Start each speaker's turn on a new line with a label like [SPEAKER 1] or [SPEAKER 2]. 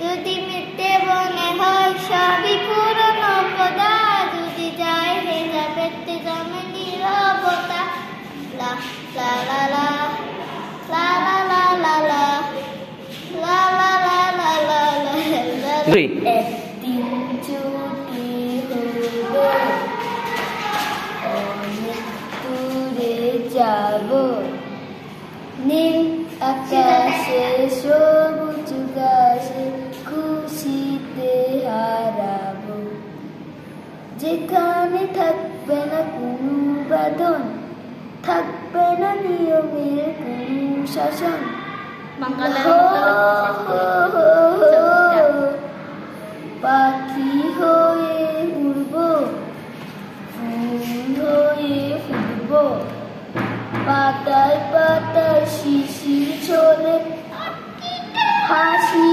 [SPEAKER 1] যদি মিথ্যে মনে হয় সবই পুরনো কথা, যদি যায় হে যাবে জমে নীরবতা। লা লা লা লা লা লা লা লা লা লা লা লা লা লা লা। একদিন ছুটি হলো, অনেক দূরে যাব, নীল আকাশে সবুজ ঘাসে খুশিতে হারাবো। যেখানে থাকবে না কোনো বাঁধন, থাকবে না নিয়মের কোনো শাসন। পাখি হয়ে উড়বো, ফুল হয়ে ফুটবো, পাতায় পাতায় শিশির ছোলে হাসি